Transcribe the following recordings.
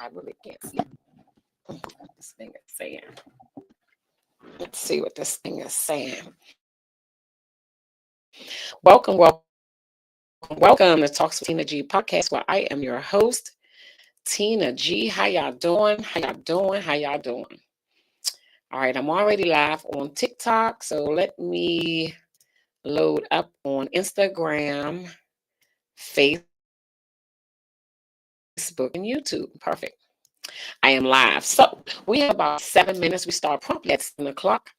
I really can't see what this thing is saying. Let's see what this thing is saying. Welcome, welcome, welcome to Talks with Tina G podcast, where I am your host, Tina G. How y'all doing? How y'all doing? How y'all doing? All right, I'm already live on TikTok, so let me load up on Instagram, Facebook, and YouTube. Perfect. I am live. So we have about 7 minutes. We start promptly at 7 o'clock.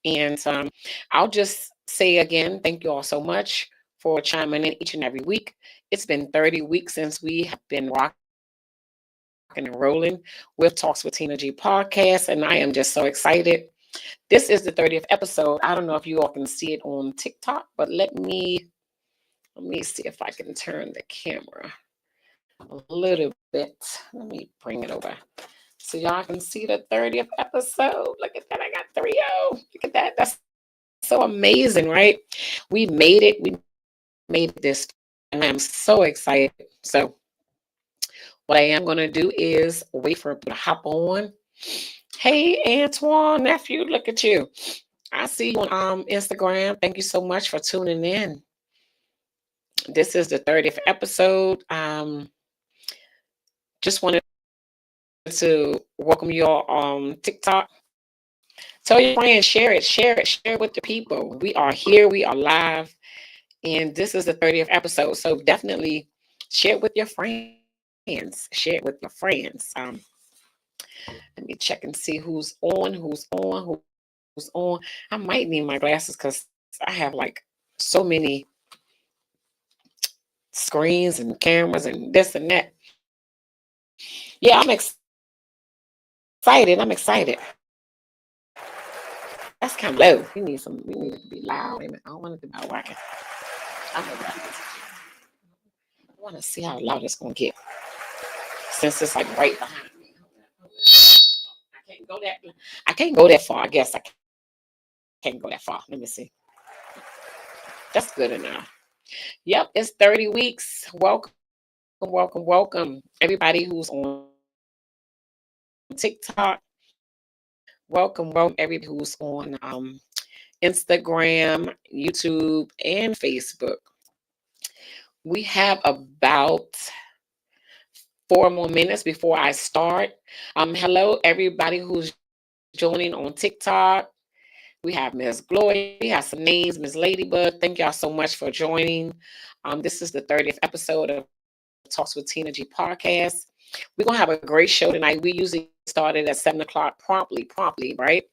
I'll just say again, thank you all so much for chiming in each and every week. It's been 30 weeks since we have been rocking and rolling with Talks with Tina G podcast, and I am just so excited. This is the 30th episode. I don't know if you all can see it on TikTok, but let me see if I can turn the camera a little bit. Let me bring it over so y'all can see the 30th episode. Look at that. I got 3-0. Look at that. That's so amazing, right? We made it. We made it this far, and I am so excited. So what I am going to do is wait for people to hop on. Hey, Antoine, nephew, look at you. I see you on Instagram. Thank you so much for tuning in. This is the 30th episode. Just wanted to welcome you all on TikTok. Tell your friends, share it, share it, share it with the people. We are here, we are live, and this is the 30th episode. So definitely share it with your friends. Share it with your friends. Let me check and see who's on, who's on. I might need my glasses because I have like so many screens and cameras and this and that. Yeah, I'm excited. That's kind of low. We need it to be loud. Wait a minute. I don't want it to be loud. Where I can. I know what I need to do. I want to see how loud it's gonna get since it's like right behind me. I can't go that. I can't go that far. I guess I can't go that far. Let me see. That's good enough. Yep, it's 30 weeks. Welcome. Everybody who's on TikTok. Welcome. Everybody who's on Instagram, YouTube, and Facebook. We have about 4 more minutes before I start. Hello, everybody who's joining on TikTok. We have Miss Gloria. We have some names, Miss Ladybug. Thank y'all so much for joining. This is the 30th episode of Talks with Tina G podcast. We're gonna have a great show tonight. We usually start it at 7 o'clock promptly, right?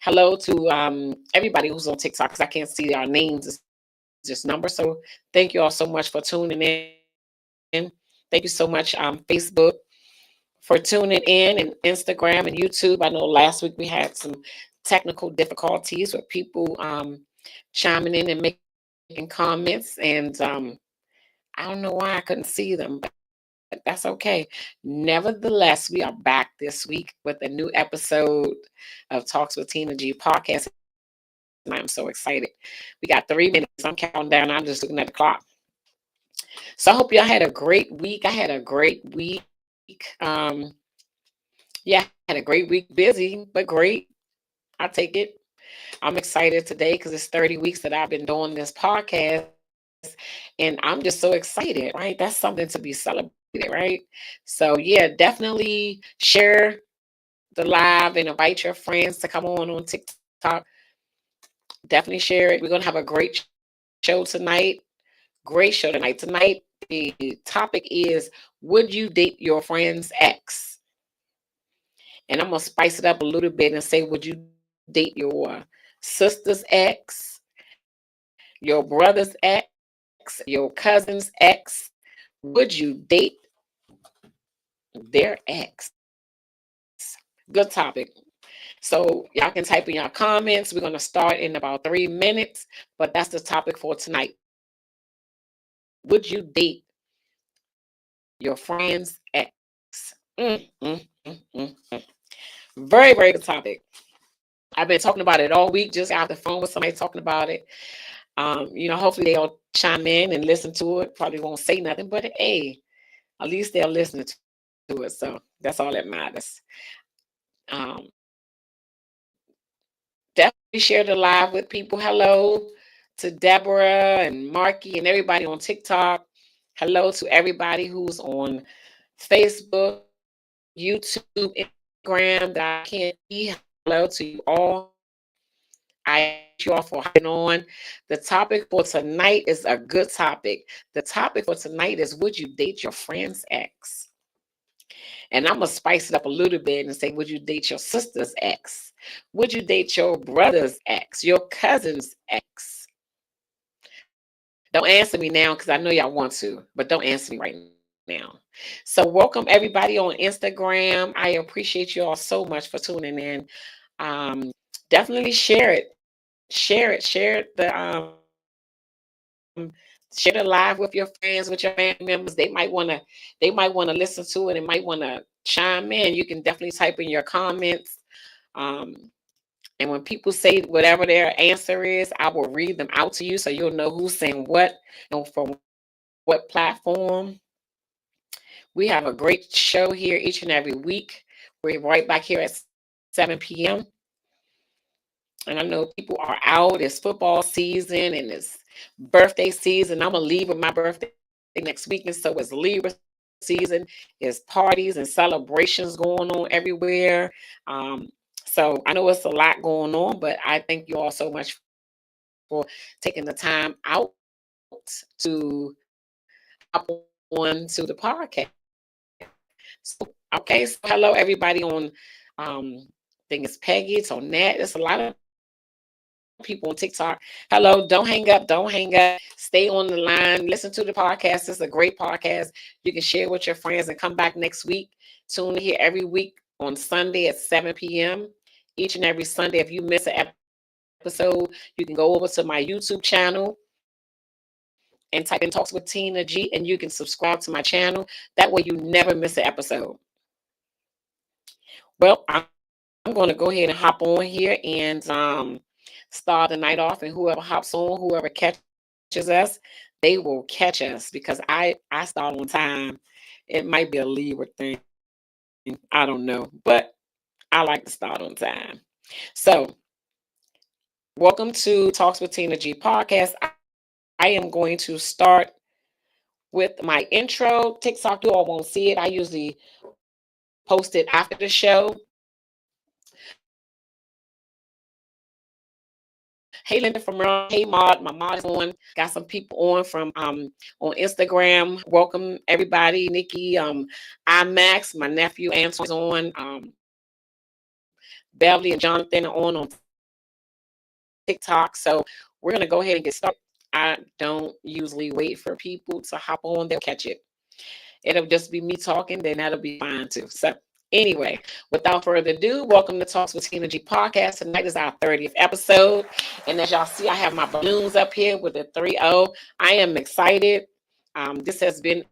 Hello to everybody who's on TikTok because I can't see our names. It's just numbers. So thank you all so much for tuning in. Thank you so much, Facebook, for tuning in, and Instagram and YouTube. I know last week we had some technical difficulties with people chiming in and making comments, and I don't know why I couldn't see them, but that's okay. Nevertheless, we are back this week with a new episode of Talks with Tina G podcast, and I am so excited. We got 3 minutes. I'm counting down. I'm just looking at the clock. So I hope y'all had a great week. I had a great week. Yeah, I had a great week. Busy, but great. I take it. I'm excited today because it's 30 weeks that I've been doing this podcast. And I'm just so excited, right? That's something to be celebrated, right? So, yeah, definitely share the live and invite your friends to come on TikTok. Definitely share it. We're going to have a great show tonight. Great show tonight. Tonight, the topic is, would you date your friend's ex? And I'm going to spice it up a little bit and say, would you date your sister's ex, your brother's ex, your cousin's ex? Would you date their ex? Good topic. So y'all can type in your comments. We're going to start in about 3 minutes, but that's the topic for tonight. Would you date your friend's ex? Very, very good topic. I've been talking about it all week, just got off the phone with somebody talking about it. Hopefully they'll chime in and listen to it. Probably won't say nothing, but hey, at least they're listening to it, right? it. So that's all that matters. Um, Definitely share the live with people. Hello to Deborah and Marky and everybody on TikTok. Hello to everybody who's on Facebook, YouTube, Instagram that I can't see. Hello to you all. I thank you all for hopping on. The topic for tonight is a good topic. The topic for tonight is, would you date your friend's ex? And I'm going to spice it up a little bit and say, would you date your sister's ex? Would you date your brother's ex, your cousin's ex? Don't answer me now because I know y'all want to, but don't answer me right now. So welcome everybody on Instagram. I appreciate you all so much for tuning in. Definitely share it. Share the live with your friends, with your family members. They might want to listen to it and might want to chime in. You can definitely type in your comments. And when people say whatever their answer is, I will read them out to you so you'll know who's saying what and from what platform. We have a great show here each and every week. We're right back here at 7 p.m. And I know people are out. It's football season and it's birthday season. I'm going to leave with my birthday next weekend. So it's Libra season. It's parties and celebrations going on everywhere. So I know it's a lot going on, but I thank you all so much for taking the time out to hop on to the podcast. So, okay, so hello everybody on I think it's Peggy, it's on Nat. There's a lot of people on TikTok. Hello, don't hang up, stay on the line, listen to the podcast. It's a great podcast. You can share with your friends and come back next week. Tune in here every week on Sunday at 7 p.m. Each and every Sunday. If you miss an episode, you can go over to my YouTube channel and type in Talks with Tina G, and you can subscribe to my channel. That way you never miss an episode. Well, I'm going to go ahead and hop on here and start the night off, and whoever hops on, whoever catches us, they will catch us because I start on time. It might be a Libra thing. I don't know, but I like to start on time. So welcome to Talks with Tina G podcast. I am going to start with my intro. TikTok, you all won't see it. I usually post it after the show. Hey, Linda from Maryland. Hey, Maud. My Maud is on. Got some people on from on Instagram. Welcome everybody. Nikki, IMAX. My nephew Antoine's on. Beverly and Jonathan are on TikTok. So we're gonna go ahead and get started. I don't usually wait for people to hop on. They'll catch it. It'll just be me talking. Then that'll be fine too. So anyway, without further ado, welcome to Talks with Tina G podcast. Tonight is our 30th episode. And as y'all see, I have my balloons up here with the 3-0. I am excited. This has been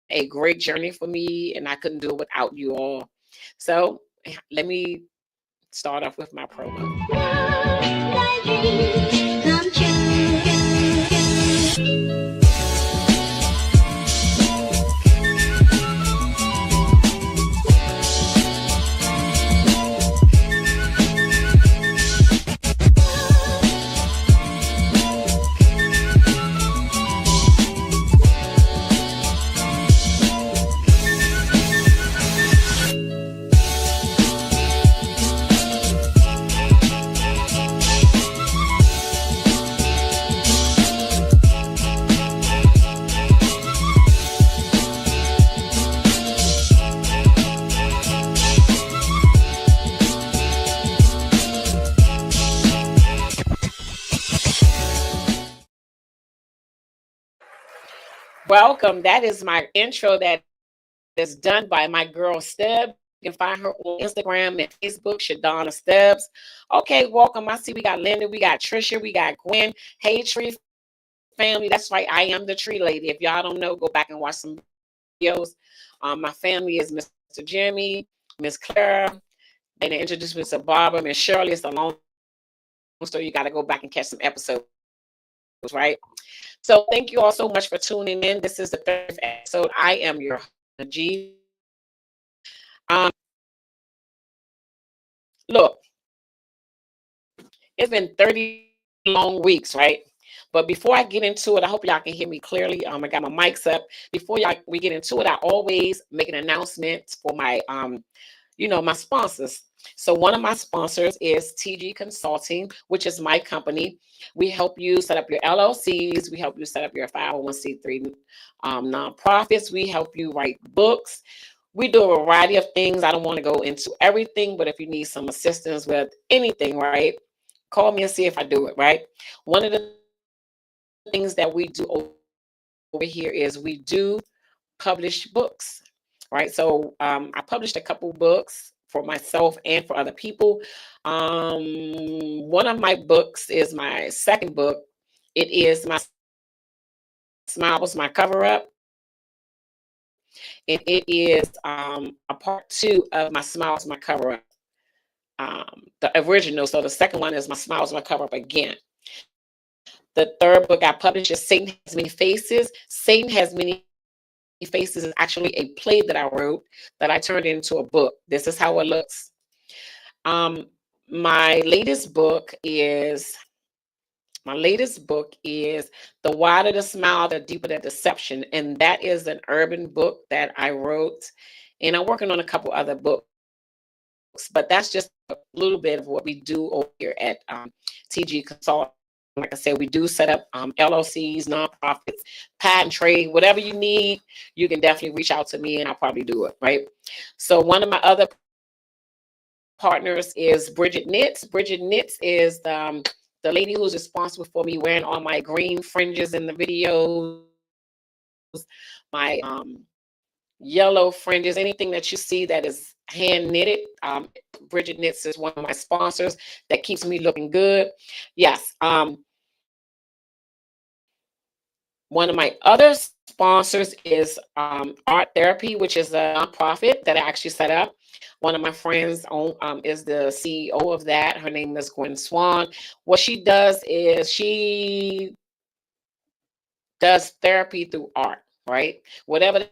a great journey for me, and I couldn't do it without you all. So let me start off with my promo. Welcome. That is my intro that is done by my girl Stubbs. You can find her on Instagram and Facebook, Shadonna Stubbs. Okay, welcome. I see we got Linda, we got Trisha, we got Gwen. Hey, Tree family. That's right. I am the tree lady. If y'all don't know, go back and watch some videos. My family is Mr. Jimmy, Miss Clara. They introduced me to Barbara, Miss Shirley. It's a long story. You got to go back and catch some episodes, right? So thank you all so much for tuning in. This is the 3rd episode. I am your G. Look, it's been 30 long weeks, right? But before I get into it, I hope y'all can hear me clearly. I got my mics up. Before we get into it, I always make an announcement for my my sponsors. So one of my sponsors is TG Consulting, which is my company. We help you set up your LLCs. We help you set up your 501c3 nonprofits. We help you write books. We do a variety of things. I don't want to go into everything, but if you need some assistance with anything, right, call me and see if I do it, right? One of the things that we do over here is we do publish books, right? So I published a couple books for myself and for other people. One of my books is my second book. It is My Smile Was My Cover Up. And it is a part 2 of My Smile Was My Cover Up. The original. So the second one is My Smile Was My Cover Up again. The third book I published is Satan Has Many Faces. Satan Has Many Faces is actually a play that I wrote that I turned into a book. This is how it looks. My latest book is The Wider the Smile, the Deeper the Deception. And that is an urban book that I wrote. And I'm working on a couple other books. But that's just a little bit of what we do over here at TG Consulting. Like I said, we do set up LLCs, nonprofits, patent trade, whatever you need, you can definitely reach out to me and I'll probably do it, right? So one of my other partners is Bridget Knits. Bridget Knits is the lady who's responsible for me wearing all my green fringes in the videos, my yellow fringes, anything that you see that is hand knitted. Bridget Knits is one of my sponsors that keeps me looking good. Yes. One of my other sponsors is Art Therapy, which is a nonprofit that I actually set up. One of my friends is the CEO of that. Her name is Gwen Swan. What she does is she does therapy through art, right? Whatever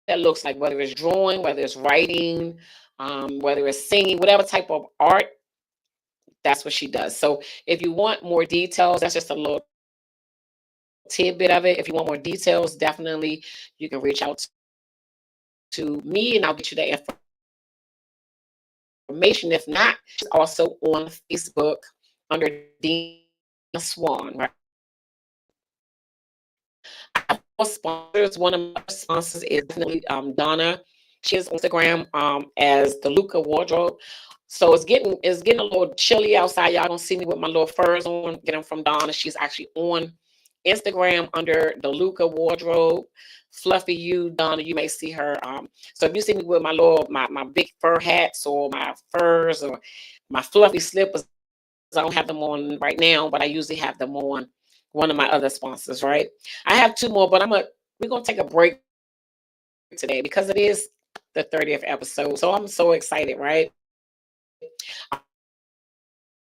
that looks like, whether it's drawing, whether it's writing, whether it's singing, whatever type of art, that's what she does. So if you want more details, that's just a little tidbit of it. If you want more details, definitely you can reach out to me and I'll get you that information. If not, she's also on Facebook under Dina Swan, right? I have sponsors. One of my sponsors is definitely Donna. She has Instagram as the Luca Wardrobe. So it's getting a little chilly outside. Y'all gonna see me with my little furs on. Get them from Donna. She's actually on Instagram under the Luca Wardrobe. Fluffy You, Donna, you may see her. So if you see me with my big fur hats or my furs or my fluffy slippers, I don't have them on right now, but I usually have them on one of my other sponsors, right? I have 2 more, but we're gonna take a break today because it is the 30th episode. So I'm so excited, right?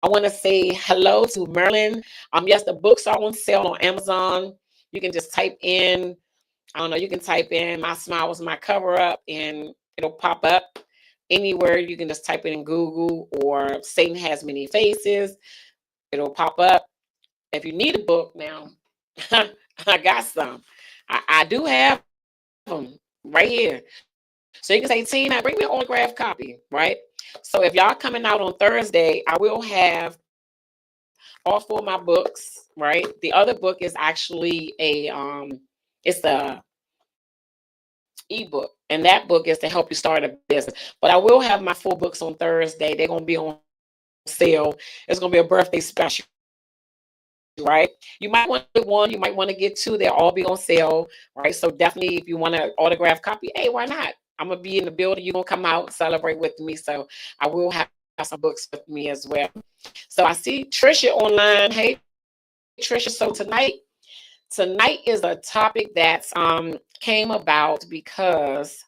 I want to say hello to Merlin. Yes, the books are on sale on Amazon. You can just type in, I don't know, you can type in My Smile Was My Cover Up and it'll pop up anywhere. You can just type it in Google or Satan Has Many Faces. It'll pop up. If you need a book now, I got some. I do have them right here. So you can say, Tina, bring me an autographed copy, right? So if y'all coming out on Thursday, I will have all 4 of my books, right? The other book is actually it's a ebook, and that book is to help you start a business. But I will have my 4 books on Thursday. They're gonna be on sale. It's gonna be a birthday special, right? You might want to get 1, you might want to get 2. They'll all be on sale, right? So definitely, if you want an autograph copy, hey, why not? I'm gonna be in the building. You're gonna come out and celebrate with me. So I will have some books with me as well. So I see Trisha online. Hey, Trisha. So tonight is a topic that came about because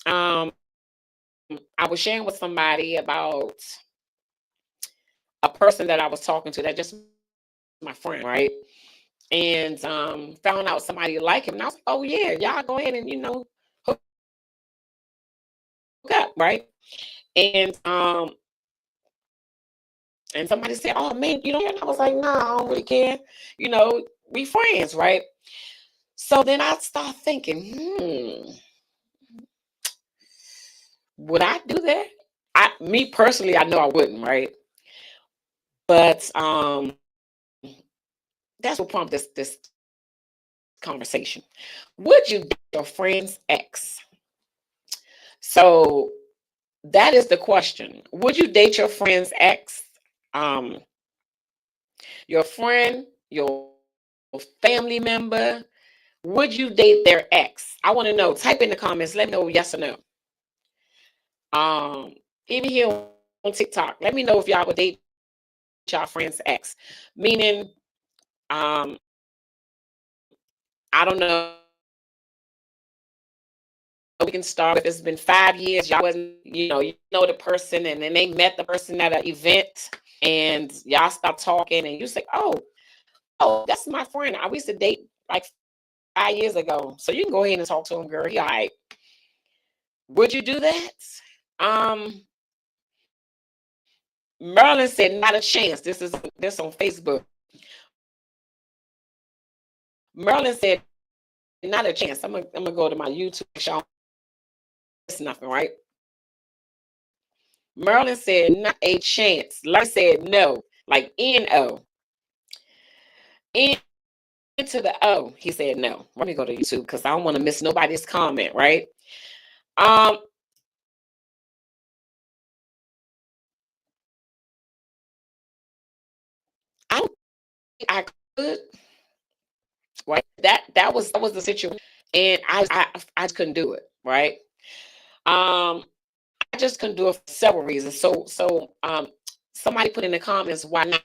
I was sharing with somebody about a person that I was talking to that just my friend, right? And found out somebody like him. And I was like, oh yeah, y'all go ahead and hook up, right? And and somebody said, "Oh man, you don't care?" And I was like, "No, I don't really care. You know, we friends, right?" So then I start thinking, would I do that? Me personally, I know I wouldn't, right? But that's what prompted this conversation. Would you date your friend's ex? So that is the question. Would you date your friend's ex? Um, your friend, your family member, would you date their ex? I want to know. Type in the comments. Let me know yes or no. Even here on TikTok, let me know if y'all would date y'all friend's ex. Meaning, I don't know. We can start if it's been 5 years. Y'all wasn't, you know the person, and then they met the person at an event, and y'all start talking, and you say, "Oh, that's my friend. I used to date like 5 years ago." So you can go ahead and talk to him, girl. He all right. Would you do that? Um, Merlin said, "Not a chance." This on Facebook. Merlin said, "Not a chance." I'm gonna go to my YouTube. Show it's nothing, right? Merlin said, "Not a chance." Larry said, "No," like N-O. Into the O. He said, "No." Let me go to YouTube because I don't want to miss nobody's comment, right? Um, I don't think I could. Right? That was the situation, and I couldn't do it. Right? I just couldn't do it for several reasons. So somebody put in the comments, why not?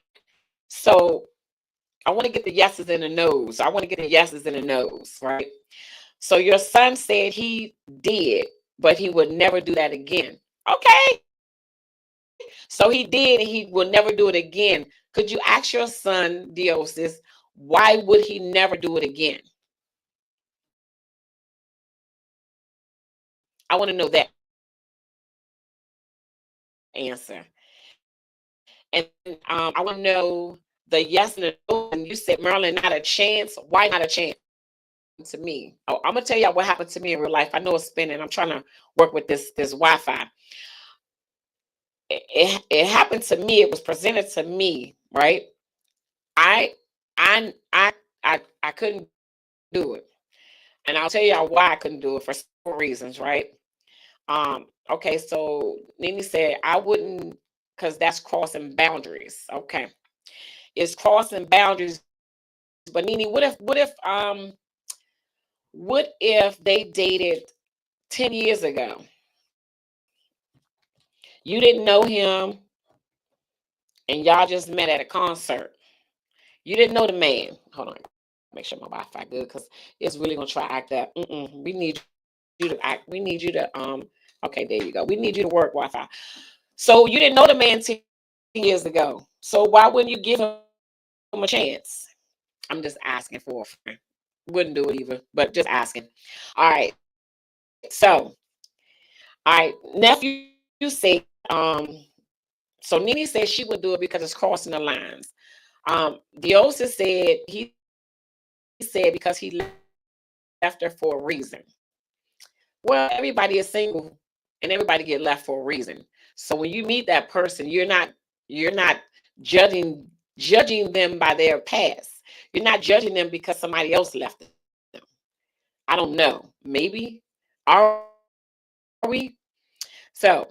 So I want to get the yeses and the nos. I want to get the yeses and the nos, right? So your son said he did, but he would never do that again. Okay. So he did, and he will never do it again. Could you ask your son, Diosis, why would he never do it again? I want to know that answer. And I want to know the yes and the no. And you said, Marilyn, not a chance. Why not a chance to me? Oh, I'm gonna tell y'all what happened to me in real life. I know it's spinning. I'm trying to work with this Wi-Fi. It happened to me. It was presented to me, right? I I I I couldn't do it. And I'll tell y'all why I couldn't do it for several reasons, right? Okay, so Nini said I wouldn't because that's crossing boundaries. Okay. It's crossing boundaries. But Nini, what if they dated 10 years ago? You didn't know him and y'all just met at a concert. You didn't know the man. Hold on. Make sure my Wi-Fi good because it's really gonna try to act that. We need you to act. We need you to okay, there you go. We need you to work Wi-Fi. So you didn't know the man 10 years ago. So why wouldn't you give him a chance? I'm just asking for a friend. Wouldn't do it either, but just asking. All right. So, all right, nephew said, so Nene said she would do it because it's crossing the lines. Diosa said he said because he left her for a reason. Well, everybody is single and everybody get left for a reason. So when you meet that person, you're not judging them by their past. You're not judging them because somebody else left them. I don't know. Maybe are we? So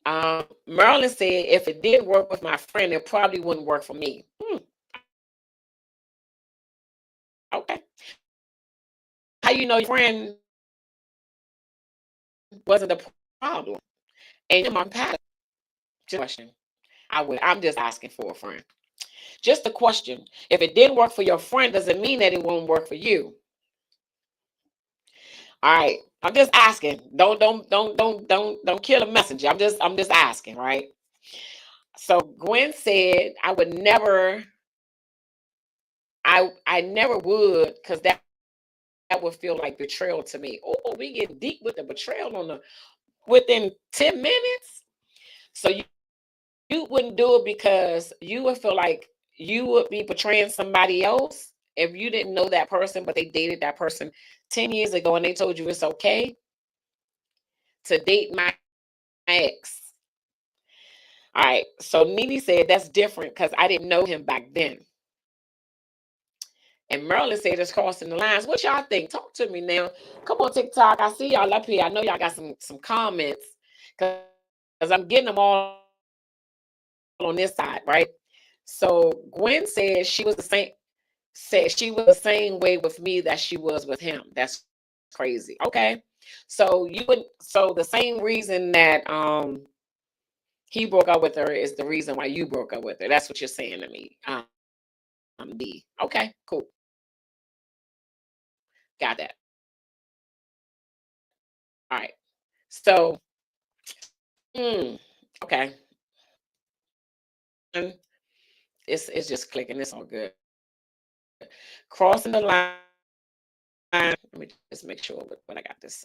Marilyn said if it did work with my friend, it probably wouldn't work for me. Okay. How you know your friend wasn't a problem? And you're my compatible. Just a question. I'm just asking for a friend. Just a question. If it didn't work for your friend, does it mean that it won't work for you? All right. I'm just asking. Don't kill the messenger. I'm just asking, right? So Gwen said I would never I never would because that would feel like betrayal to me. Oh, we get deep with the betrayal on the within 10 minutes. So you wouldn't do it because you would feel like you would be betraying somebody else if you didn't know that person, but they dated that person 10 years ago and they told you it's okay to date my ex. All right. So Nene said that's different because I didn't know him back then. And Merlin said it's crossing the lines. What y'all think? Talk to me now. Come on, TikTok. I see y'all up here. I know y'all got some comments because I'm getting them all on this side, right? So Gwen said she was the same way with me that she was with him. That's crazy. Okay. So the same reason that he broke up with her is the reason why you broke up with her. That's what you're saying to me. D. Okay, cool. Got that. All right. So okay. It's just clicking. It's all good. Crossing the line. Let me just make sure what I got this.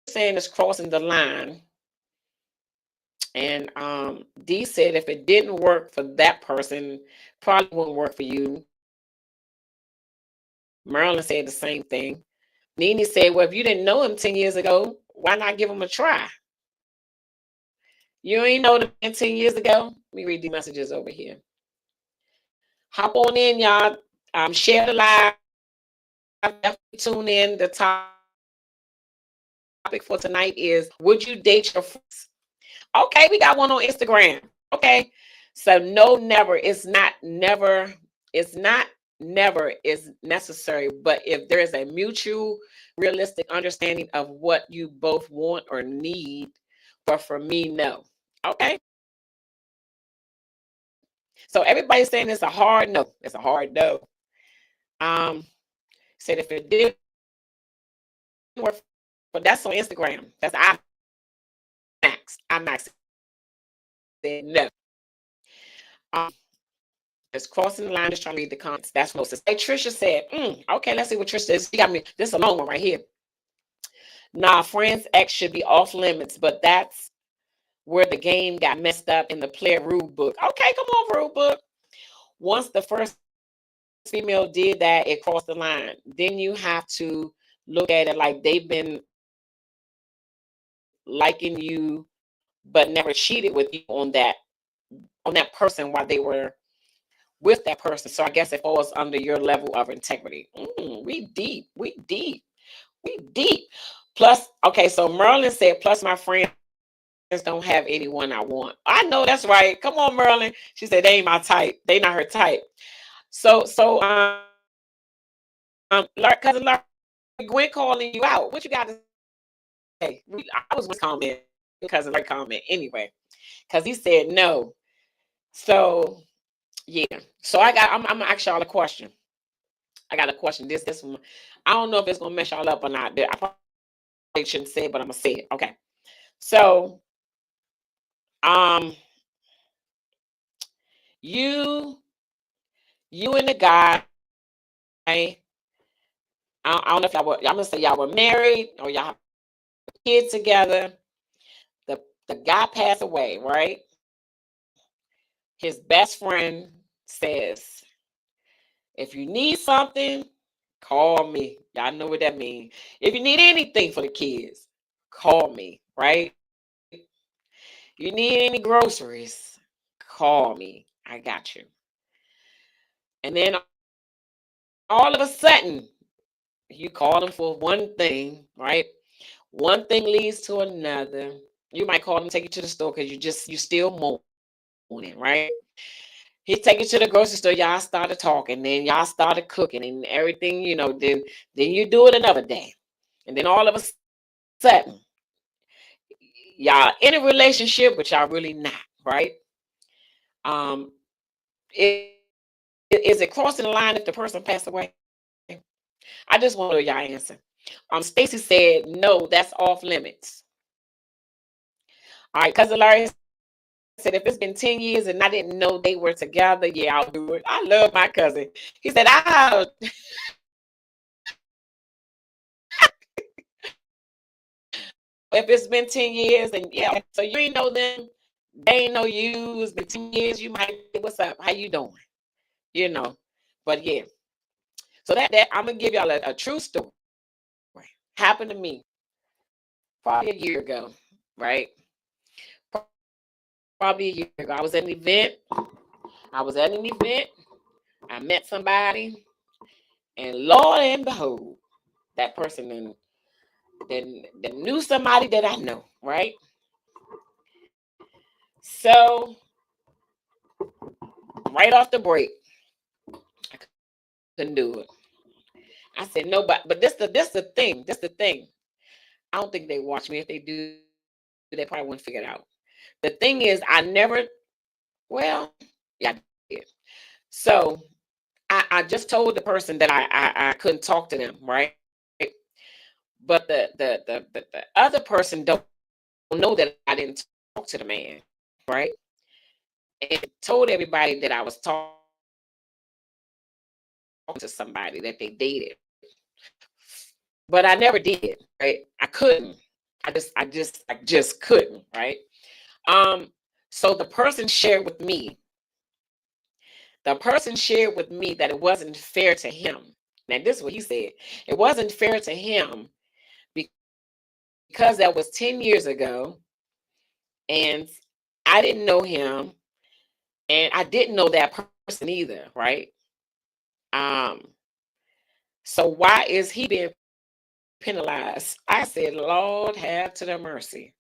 Saying it's crossing the line. And D said if it didn't work for that person, probably won't work for you. Marilyn said the same thing. Nene said, well, if you didn't know him 10 years ago, why not give him a try? You ain't know them 10 years ago? Let me read the messages over here. Hop on in, y'all. Share the live. Definitely tune in. The topic for tonight is, would you date your friends? Okay, we got one on Instagram. Okay. So no, never. It's not never. It's not never is necessary. But if there is a mutual, realistic understanding of what you both want or need, but for me, no. Okay. So everybody's saying it's a hard no. It's a hard no. Said if it didn't work, but that's on Instagram. That's IMAX. IMAX said no. It's crossing the line, just trying to read the comments. That's Moses. Hey, Trisha said, okay, let's see what Trisha says. She got me. This is a long one right here. Nah, friends X should be off limits, but that's where the game got messed up in the player rule book. Okay, come on, rule book. Once the first female did that, it crossed the line. Then you have to look at it like they've been liking you, but never cheated with you on that person while they were with that person. So I guess it falls under your level of integrity. We deep. Plus, okay, so Merlin said, plus my friends don't have anyone I want. I know that's right. Come on, Merlin. She said they ain't my type. They not her type. So cousin Larry, Gwen calling you out. What you got to say? I was comment because of her comment anyway, because he said no. So yeah. So I'm gonna ask y'all a question. I got a question. This one. I don't know if it's gonna mess y'all up or not. I probably shouldn't say it, but I'm gonna say it. Okay. So you and the guy, I don't know if y'all were, I'm gonna say y'all were married or y'all have kids together. The guy passed away, right? His best friend says, if you need something, call me. Y'all know what that means. If you need anything for the kids, call me, right? You need any groceries, call me. I got you. And then all of a sudden, you call them for one thing, right? One thing leads to another. You might call them, take you to the store because you still moaning, right? He take you to the grocery store. Y'all started talking, then y'all started cooking and everything. Then you do it another day, and then all of a sudden, y'all in a relationship, but y'all really not, right? Is it crossing the line if the person passed away? I just want to know y'all answer. Stacy said no, that's off limits. All right, cousin Larry said if it's been 10 years and I didn't know they were together, yeah, I'll do it. I love my cousin. He said, if it's been 10 years, and yeah, so you ain't know them, they ain't know you. It's been 10 years. You might say, "What's up? How you doing?" You know. But yeah, so that I'm gonna give y'all a true story. Happened to me probably a year ago, right? Probably a year ago. I was at an event. I met somebody, and Lord and behold, that person then knew somebody that I know, right? So right off the break, I couldn't do it. I said no, but this the thing. This the thing. I don't think they watch me. If they do, they probably wouldn't figure it out. The thing is, I never. Well, yeah, I did. So I just told the person that I couldn't talk to them, right? But the other person don't know that I didn't talk to the man, right? And told everybody that I was talking to somebody that they dated, but I never did, right? I couldn't. I just couldn't, right? Um, so the person shared with me. The person shared with me that it wasn't fair to him. Now, this is what he said. It wasn't fair to him because that was 10 years ago, and I didn't know him, and I didn't know that person either, right? Um, so why is he being penalized? I said, Lord have to the mercy.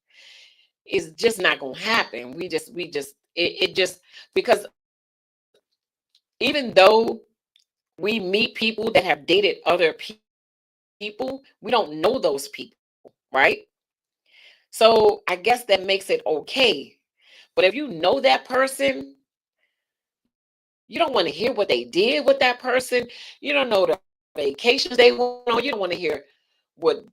It's just not gonna happen. It just because even though we meet people that have dated other people, we don't know those people, right? So I guess that makes it okay. But if you know that person, you don't want to hear what they did with that person. You don't know the vacations they went on. You don't want to hear what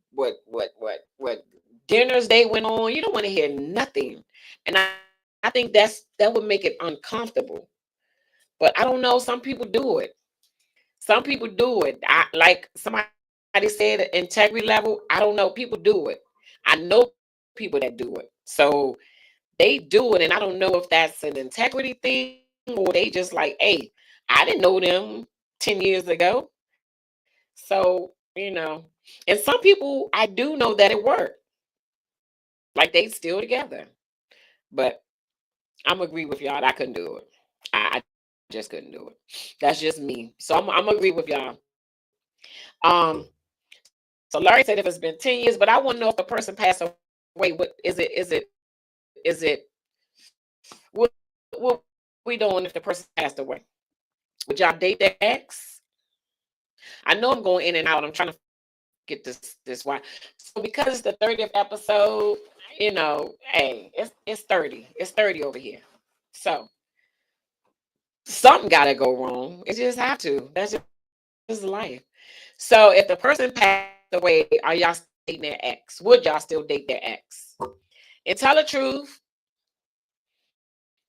dinners they went on. You don't want to hear nothing. And I think that would make it uncomfortable. But I don't know. Some people do it. Some people do it. I like somebody said integrity level. I don't know. People do it. I know people that do it. So they do it, and I don't know if that's an integrity thing or they just like, hey, I didn't know them 10 years ago. So, and some people I do know that it worked. Like they still together. But I'm agree with y'all. I couldn't do it. I just couldn't do it. That's just me. So I'm agree with y'all. Um, so Larry said if it's been 10 years, but I want to know if a person passed away, what is it what we doing if the person passed away? Would y'all date their ex? I know I'm going in and out. I'm trying to get this why. So because it's the 30th episode, hey, it's 30. It's 30 over here. So something gotta go wrong. It just have to. That's just life. So if the person passed away, are y'all still dating their ex? Would y'all still date their ex? And tell the truth.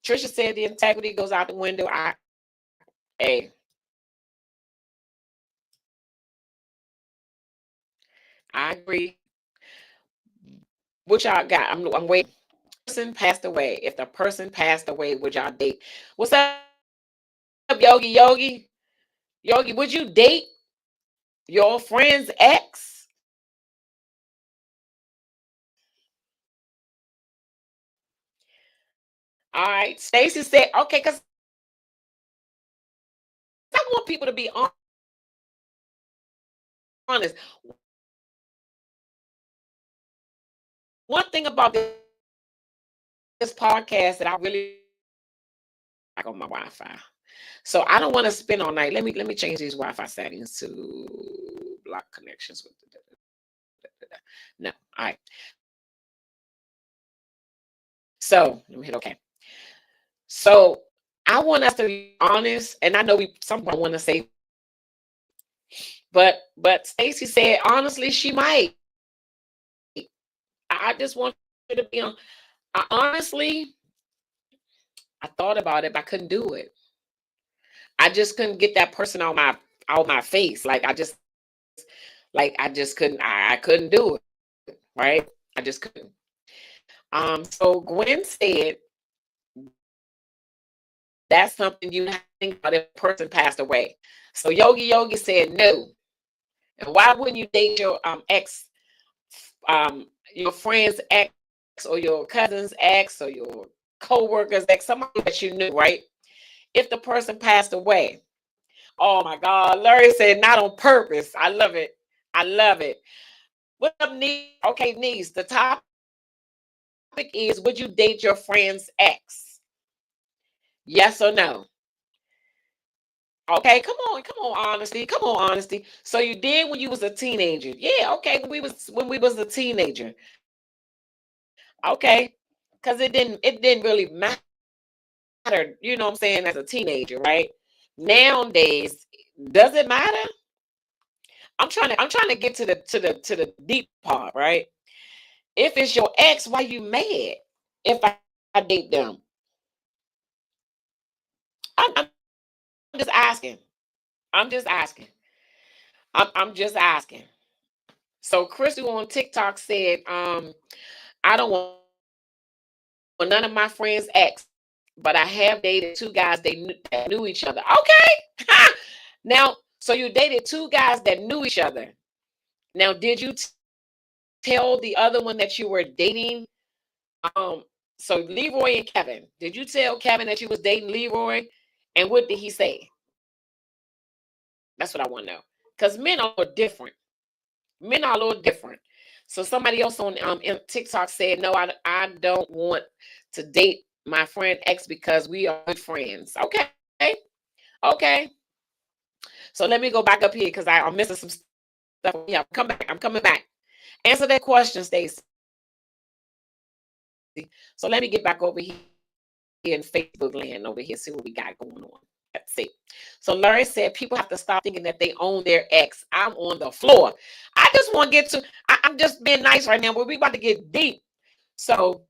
Trisha said the integrity goes out the window. Hey, I agree. What y'all got? I'm waiting. Person passed away. If the person passed away, would y'all date? What's up, Yogi? Yogi, would you date your friend's ex? All right. Stacy said, okay, because I want people to be honest. One thing about this podcast that I really like on my Wi-Fi. So I don't want to spend all night. Let me change these Wi-Fi settings to block connections with no. All right. So let me hit okay. So I want us to be honest, and I know someone want to say, but Stacy said honestly, she might. I just want you to be on. Honestly, I thought about it, but I couldn't do it. I just couldn't get that person out my face. Like I just couldn't. I couldn't do it. Right. I just couldn't. So Gwen said that's something you have to think about if a person passed away. So Yogi said no. And why wouldn't you date your ex, your friend's ex, or your cousin's ex, or your co-worker's ex, somebody that you knew, right? If the person passed away. Oh my God. Larry said not on purpose. I love it. I love it. What up, niece? Okay, niece. The topic is, would you date your friend's ex? Yes or no? Okay, come on, honesty. Come on, honesty. So you did when you was a teenager. Yeah, okay. When we was a teenager. Okay. Because it didn't really matter, you know what I'm saying, as a teenager, right? Nowadays, does it matter? I'm trying to get to the deep part, right? If it's your ex, why you mad if I date them? I'm just asking. I'm just asking. I'm just asking. So Crystal on TikTok said, I don't want none of my friends' ex, but I have dated two guys that knew each other. Okay. Now, so you dated two guys that knew each other. Now, did you tell the other one that you were dating? Um, so Leroy and Kevin, did you tell Kevin that you was dating Leroy? And what did he say? That's what I want to know. Because men are different. Men are a little different. So somebody else on TikTok said, no, I don't want to date my friend X because we are good friends. Okay. Okay. So let me go back up here because I'm missing some stuff. Yeah, come back. I'm coming back. Answer that question, Stacey. So let me get back over here in Facebook land over here, see what we got going on. Let's see. So Larry said people have to stop thinking that they own their ex. I'm on the floor. I just want to get to, I'm just being nice right now, but we about to get deep. So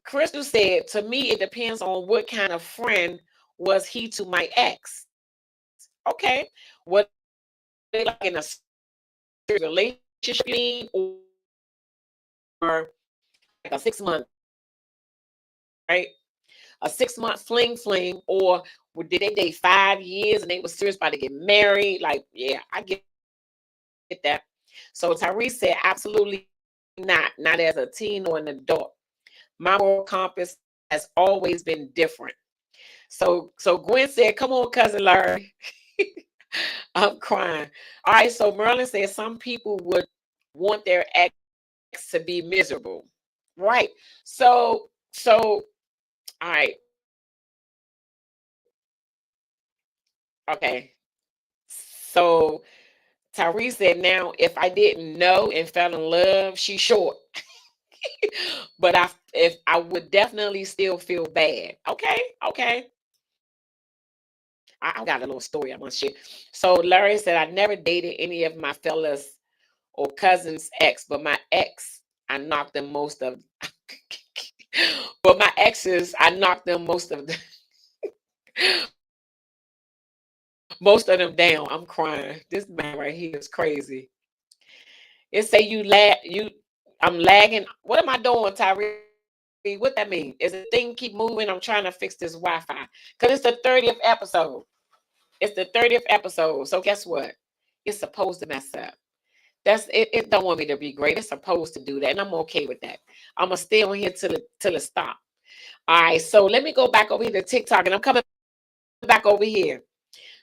Crystal said, to me, it depends on what kind of friend was he to my ex. Okay. What they like in a relationship or like a 6 month, right? A 6 month fling, or did they date 5 years and they were serious about to get married? Like, yeah, I get that. So Tyrese said, absolutely not as a teen or an adult. My moral compass has always been different. So Gwen said, come on, cousin Larry. I'm crying. All right, so Merlin said some people would want their ex to be miserable. Right. So all right. Okay. So Tyrese said, now if I didn't know and fell in love, she's short. But if I would definitely still feel bad. Okay, okay. I got a little story I want to share. So Larry said, I never dated any of my fellas or cousins' ex, but my ex, I knocked them most of but my exes, I knocked them most of them down. I'm crying. This man right here is crazy. It say I'm lagging. What am I doing, Tyree? What that mean? Is the thing keep moving? I'm trying to fix this Wi-Fi. Because it's the 30th episode. It's the 30th episode. So guess what? It's supposed to mess up. That's it. It don't want me to be great. It's supposed to do that, and I'm okay with that. I'm gonna stay on here till it stop. All right. So let me go back over here to TikTok, and I'm coming back over here.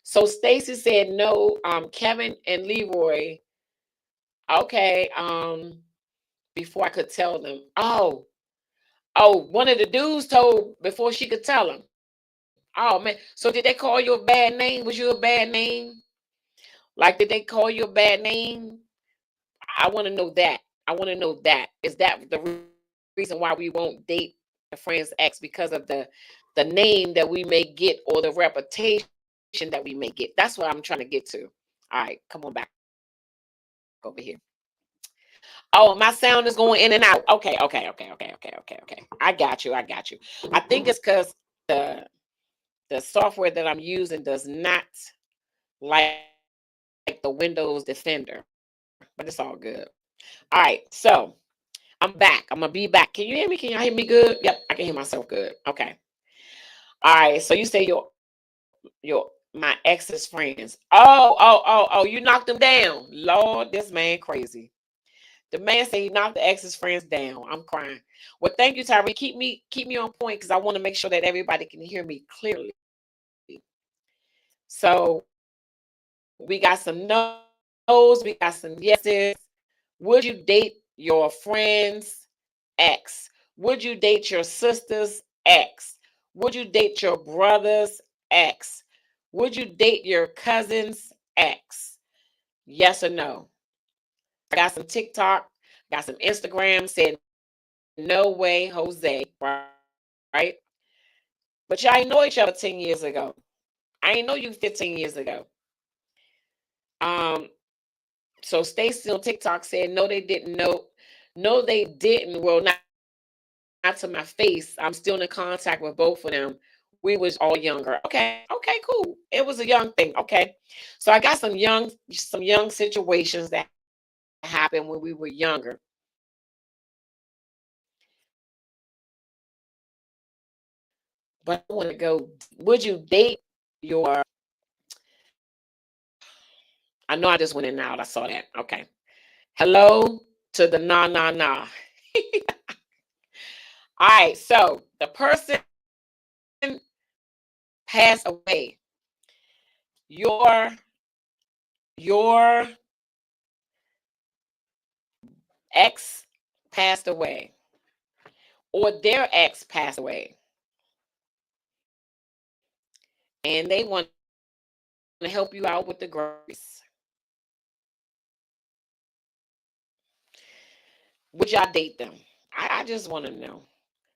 So Stacy said no. Kevin and Leroy. Okay. Before I could tell them. Oh, one of the dudes told before she could tell him. Oh man. So did they call you a bad name? Was you a bad name? Like, did they call you a bad name? I want to know that. I want to know that. Is that the reason why we won't date a friend's ex, because of the name that we may get or the reputation that we may get? That's what I'm trying to get to. All right, come on back over here. Oh, my sound is going in and out. Okay. I got you. I think it's because the software that I'm using does not like the Windows Defender, but it's all good. All right, so I'm back. I'm gonna be back. Can you hear me? Can y'all hear me good? Yep, I can hear myself good. Okay. All right. So you say your my ex's friends. Oh, you knocked them down. Lord, this man crazy. The man said he knocked the ex's friends down. I'm crying. Well, thank you, Tyree. Keep me on point because I want to make sure that everybody can hear me clearly. So we got some no's, we got some yeses. Would you date your friend's ex? Would you date your sister's ex? Would you date your brother's ex? Would you date your cousin's ex? Yes or no? I got some TikTok, got some Instagram said no way, Jose, right? But y'all ain't know each other 10 years ago. I ain't know you 15 years ago. So Stacy on TikTok said no, they didn't know. No, they didn't. Well, not to my face. I'm still in contact with both of them. We was all younger. Okay, cool. It was a young thing. Okay. So I got some young situations that happened when we were younger. But I want to go, would you date your I know I just went in and out. I saw that. Okay. Hello to the nah. All right. So the person passed away. Your ex passed away, or their ex passed away, and they want to help you out with the groceries. Would y'all date them? I just want to know.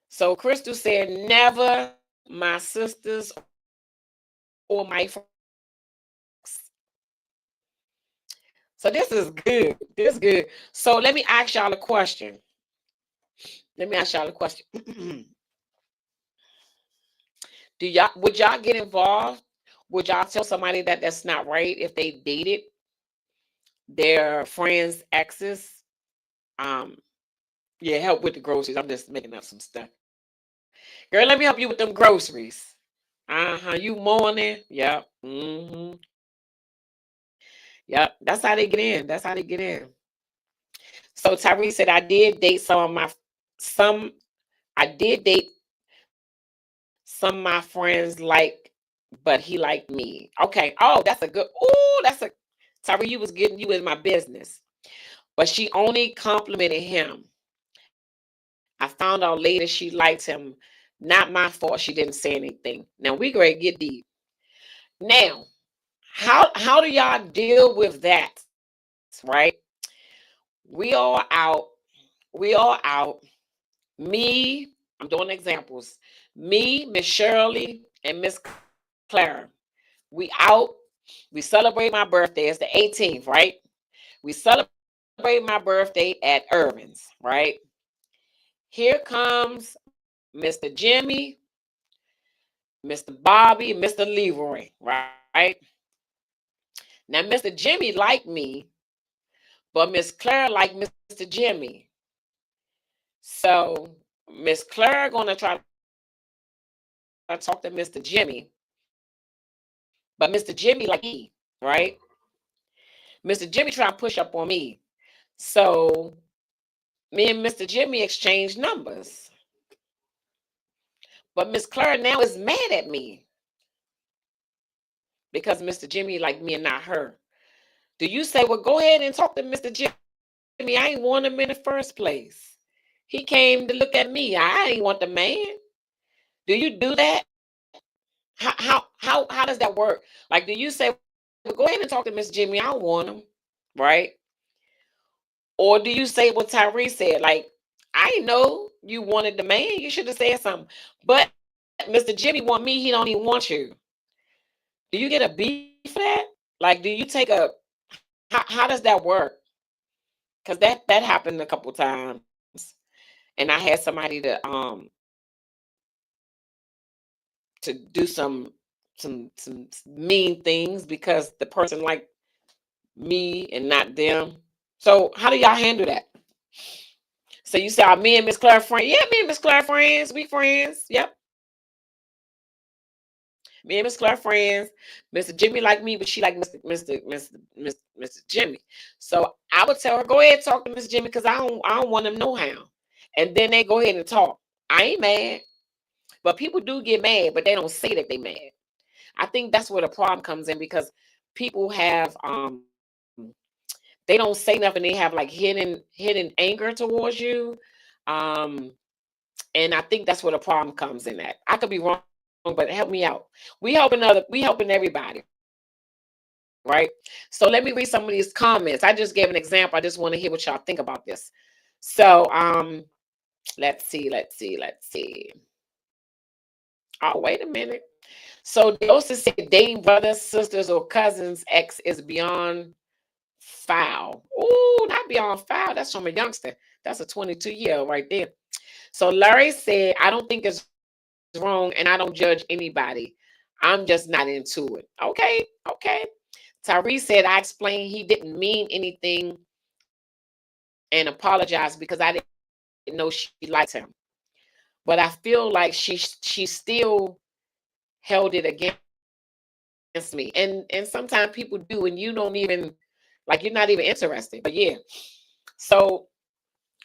So Crystal said, never my sisters or my friends. So this is good. This is good. So let me ask y'all a question. Would y'all get involved? Would y'all tell somebody that that's not right if they dated their friends' exes? Um, yeah, help with the groceries. I'm just making up some stuff. Girl, let me help you with them groceries. You mourning? Yep. Yep. That's how they get in. That's how they get in. So Tyree said, I did date some. I did date some of my friends but he liked me. Okay. Oh, that's a good. Oh, Tyree. You in my business, but she only complimented him. I found out later she liked him. Not my fault. She didn't say anything. Now we going to get deep. Now, how do y'all deal with that? Right? We all out. We all out. Me, I'm doing examples. Me, Miss Shirley, and Miss Clara. We out. We celebrate my birthday. It's the 18th, right? We celebrate my birthday at Irvin's, right? Here comes Mr. Jimmy, Mr. Bobby, Mr. Leroy, right? Now, Mr. Jimmy liked me, but Miss Claire liked Mr. Jimmy. So Miss Claire gonna try to talk to Mr. Jimmy, but Mr. Jimmy like me, right? Mr. Jimmy trying to push up on me. So me and Mr. Jimmy exchanged numbers. But Miss Claire now is mad at me because Mr. Jimmy like me and not her. Do you say, well, go ahead and talk to Mr. Jimmy? I ain't want him in the first place. He came to look at me. I ain't want the man. Do you do that? How does that work? Like, do you say, well, go ahead and talk to Miss Jimmy? I don't want him, right? Or do you say what Tyree said? Like, I know you wanted the man. You should have said something. But Mr. Jimmy want me. He don't even want you. Do you get a beef for that? Like, do you take a? How does that work? Because that happened a couple times, and I had somebody to do some mean things because the person liked me and not them. So how do y'all handle that? So you say, are me and Miss Claire friends? Yeah, me and Miss Claire friends. We friends. Yep. Me and Miss Claire friends. Mr. Jimmy like me, but she like Mr. Jimmy. So I would tell her, go ahead and talk to Mr. Jimmy because I don't want him no how. And then they go ahead and talk. I ain't mad. But people do get mad, but they don't say that they mad. I think that's where the problem comes in because people have they don't say nothing. They have like hidden anger towards you. Um and I think that's where the problem comes in at. I could be wrong, but help me out. We helping everybody, right? So let me read some of these comments. I just gave an example. I just want to hear what y'all think about this. So let's see. Oh, wait a minute. So they also say dating brothers, sisters, or cousins ex is beyond foul. Ooh, not beyond foul. That's from a youngster. That's a 22-year-old right there. So Larry said, I don't think it's wrong and I don't judge anybody. I'm just not into it. Okay. Tyrese said, I explained he didn't mean anything and apologized because I didn't know she liked him. But I feel like she still held it against me. And sometimes people do, and you don't even like you're not even interested. But yeah. So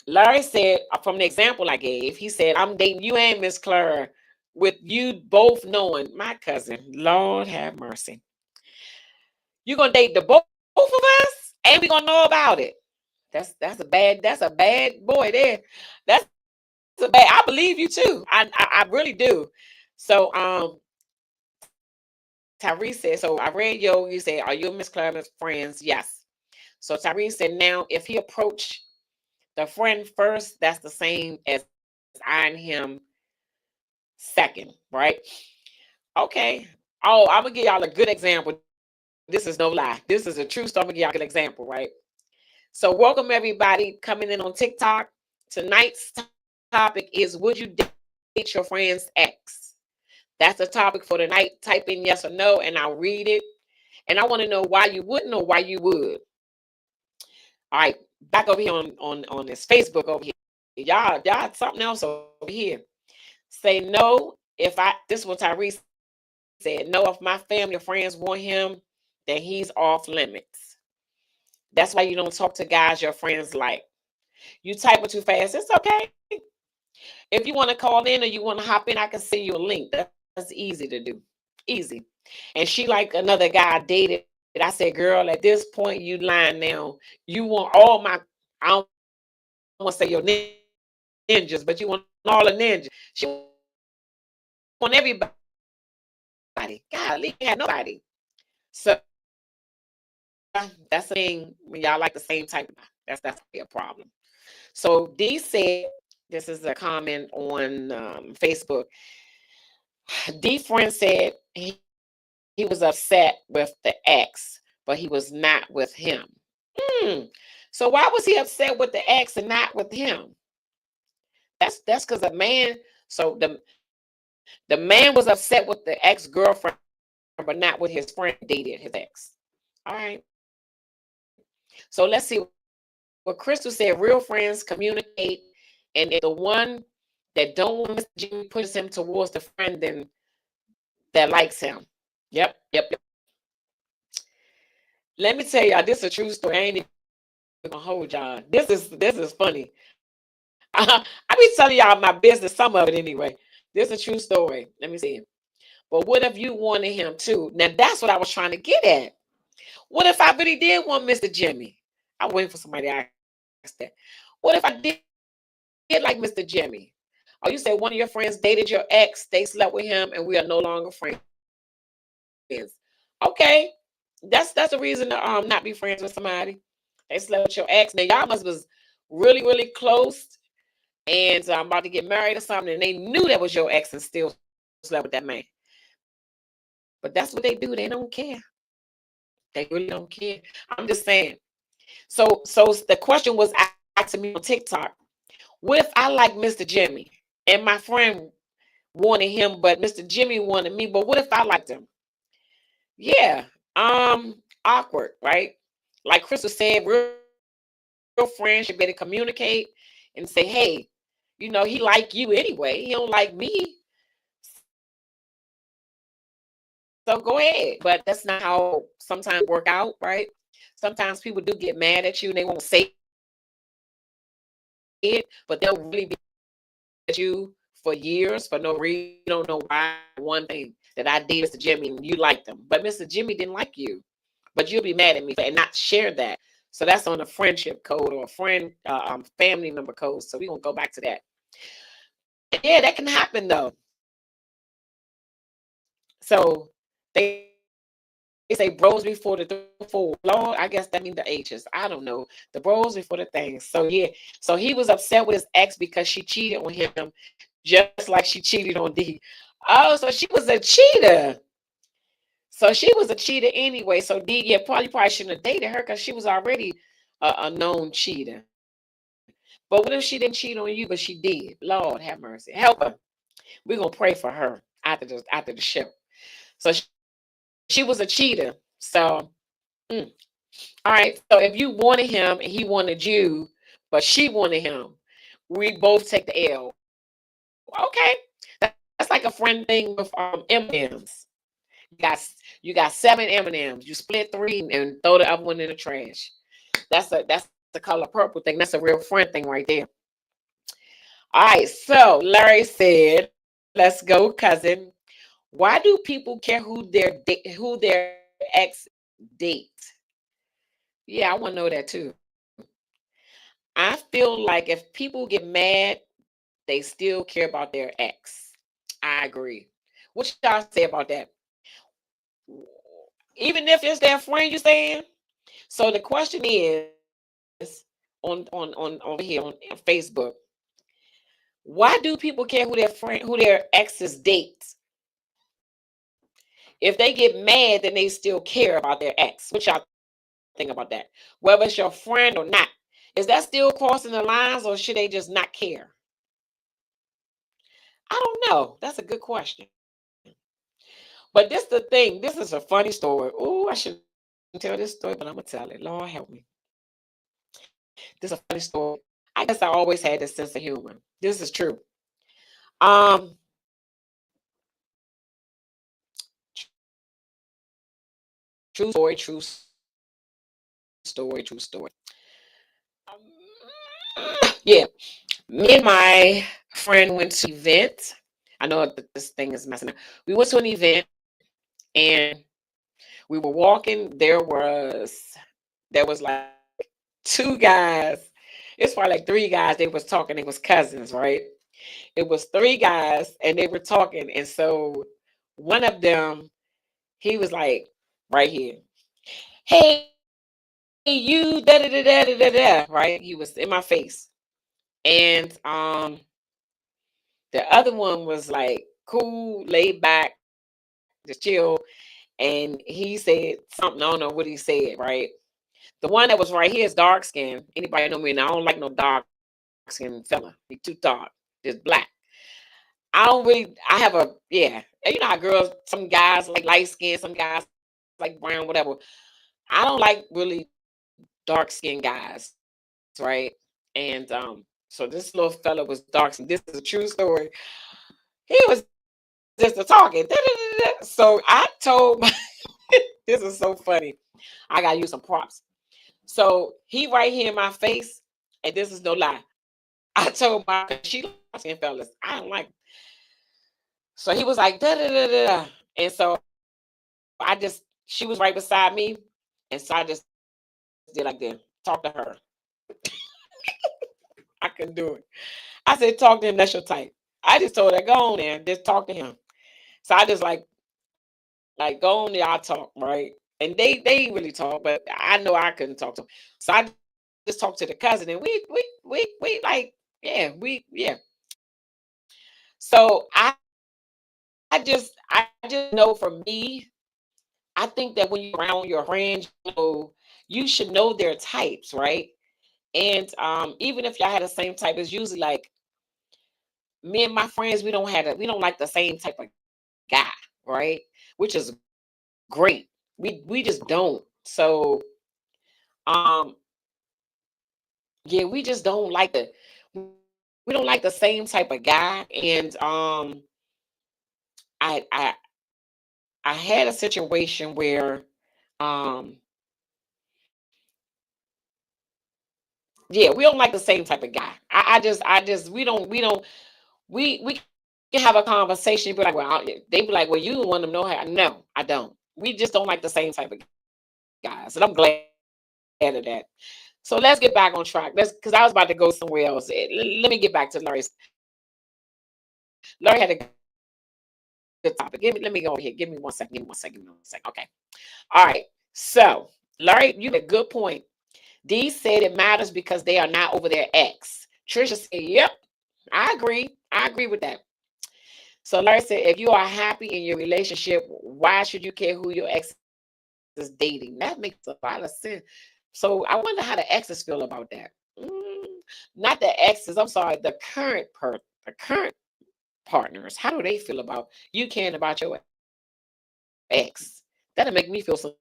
Larry said from the example I gave, he said, I'm dating you and Miss Clara with you both knowing my cousin. Lord have mercy. You're gonna date the both of us and we're gonna know about it. That's a bad boy there. That's a bad I believe you too. I really do. So Tyrese said, so I read you say, are you and Miss Clara's friends? Yes. So Tyrese said, now if he approached the friend first, that's the same as eyeing him second, right? Okay. Oh, I'm gonna give y'all a good example. This is no lie. This is a true story. I'm gonna give y'all a good example, right? So welcome everybody coming in on TikTok. Tonight's topic is, would you date your friend's ex? That's the topic for tonight. Type in yes or no and I'll read it. And I want to know why you wouldn't or why you would. All right, back over here on this Facebook over here. Y'all something else over here. Say no if I this is what Tyrese said. No, if my family or friends want him, then he's off limits. That's why you don't talk to guys your friends like. You type it too fast. It's okay. If you want to call in or you want to hop in, I can send you a link. That's easy to do. Easy. And she like another guy I dated. I said, girl, at this point you lying now. You want all my I don't want to say your ninjas, but you want all the ninjas. She want everybody. God, Lee ain't had nobody. So that's a thing when y'all like the same type of guy. That's gonna be a problem. So D said, this is a comment on Facebook. D friend said he was upset with the ex, but he was not with him. So why was he upset with the ex and not with him? That's because a man. So the man was upset with the ex girlfriend, but not with his friend that dated his ex. All right. So let's see what Crystal said. Real friends communicate, and if the one that don't want Mr. Jimmy pushes him towards the friend, then that likes him. Yep. Let me tell y'all, this is a true story. I ain't even gonna hold y'all. This is funny. I be telling y'all my business, some of it anyway. This is a true story. Let me see. But what if you wanted him too? Now that's what I was trying to get at. What if I really did want Mr. Jimmy? I'm waiting for somebody to ask that. What if I did like Mr. Jimmy? Oh, you said one of your friends dated your ex, they slept with him, and we are no longer friends. Okay, that's a reason to not be friends with somebody. They slept with your ex. Now y'all must was really close, and I'm about to get married or something, and they knew that was your ex and still slept with that man. But that's what they do. They don't care. They really don't care. I'm just saying. So the question was asked to me on TikTok. What if I like Mr. Jimmy and my friend wanted him, but Mr. Jimmy wanted me? But what if I liked him? Yeah. Awkward, right? Like Crystal said, real friends should be able to communicate. and say, hey, he like you anyway. He don't like me. So go ahead. But that's not how sometimes work out, right? Sometimes people do get mad at you and they won't say it, but they'll really be at you for years for no reason. You don't know why. One thing that I did, Mr. Jimmy, and you liked him, but Mr. Jimmy didn't like you. But you'll be mad at me and not share that. So that's on a friendship code or a family member code. So we're gonna go back to that. Yeah, that can happen though. So they say bros before the four. Lord, I guess that means the H's. I don't know. The bros before the things. So yeah. So he was upset with his ex because she cheated on him, just like she cheated on D. Oh, so she was a cheater. So she was a cheater anyway. So D, yeah, probably shouldn't have dated her because she was already a known cheater. But what if she didn't cheat on you, but she did? Lord have mercy. Help her. We're gonna pray for her after the show. So she was a cheater. So all right. So if you wanted him and he wanted you, but she wanted him, we both take the L. Okay. That's like a friend thing with M&Ms. You got 7 M&Ms. You split 3 and throw the other one in the trash. That's the color purple thing. That's a real friend thing right there. All right. So Larry said, "Let's go, cousin. Why do people care who their ex date?" Yeah, I want to know that too. I feel like if people get mad, they still care about their ex. I agree. What y'all say about that? Even if it's their friend, you saying? So the question is on over here on Facebook, why do people care who their exes date? If they get mad, then they still care about their ex. What y'all think about that? Whether it's your friend or not. Is that still crossing the lines or should they just not care? I don't know. That's a good question. But this the thing. This is a funny story. Oh, I shouldn't tell this story, but I'm gonna tell it. Lord help me. This is a funny story. I guess I always had this sense of humor. This is true. Um, true story, true story, true story. Yeah, me and my friend went to an event. I know this thing is messing up. We went to an event and we were walking. There was like 2 guys. It's probably like 3 guys. They was talking. They was cousins, right? It was 3 guys, and they were talking. And so one of them, he was like, right here, "Hey, you da da da da da da," right? He was in my face, and the other one was like cool, laid back, just chill. And he said something. I don't know what he said, right? The one that was right here is dark skin. Anybody know me? And I don't like no dark skin fella. He too dark. Just black. I don't really. I have a yeah. You know how girls, some guys like light skin, some guys like brown, whatever. I don't like really dark skinned guys, right? And so this little fella was dark skin. This is a true story. He was just a talking. So I told this is so funny. I gotta use some props. So he right here in my face, and this is no lie. I told my she dark skin fellas. I don't like. So he was like da da da da, and so she was right beside me, and so I just did like this, talk to her. I couldn't do it. I said, talk to him, that's your type. I just told her, go on there, just talk to him. So I just like go on there, I'll talk, right? And they really talk, but I know I couldn't talk to him. So I just talked to the cousin, and we like, yeah. So I just know for me, I think that when you're around your friends, you should know their types, right? And even if y'all had the same type, it's usually like me and my friends, we don't like the same type of guy, right? Which is great. We just don't. So um yeah, we just don't like we don't like the same type of guy. And I I I had a situation where um yeah, we don't like the same type of guy. I just we can have a conversation, but like, well, they be like, well, you want them to know how. No, I don't. We just don't like the same type of guys, and I'm glad of that. So let's get back on track. Let's, because I was about to go somewhere else. Let me get back to Larry's. Larry had a good topic. Let me go here. Give me 1 second. Give me 1 second. Give me 1 second. Okay. All right. So Larry, you had a good point. Dee said it matters because they are not over their ex. Trisha said, yep, I agree. I agree with that. So Larry said, if you are happy in your relationship, why should you care who your ex is dating? That makes a lot of sense. So I wonder how the exes feel about that. Not the exes. I'm sorry, the current partners. How do they feel about you caring about your ex? That'll make me feel some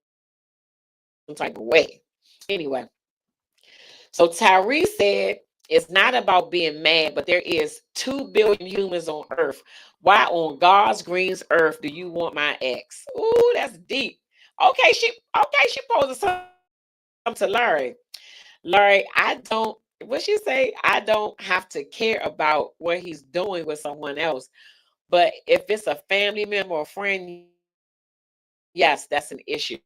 type of way. Anyway, so Tyree said it's not about being mad, but there is 2 billion humans on Earth. Why on God's green earth do you want my ex? Ooh, that's deep. She poses something to Larry. Larry, I don't. What she say? I don't have to care about what he's doing with someone else. But if it's a family member or friend, yes, that's an issue.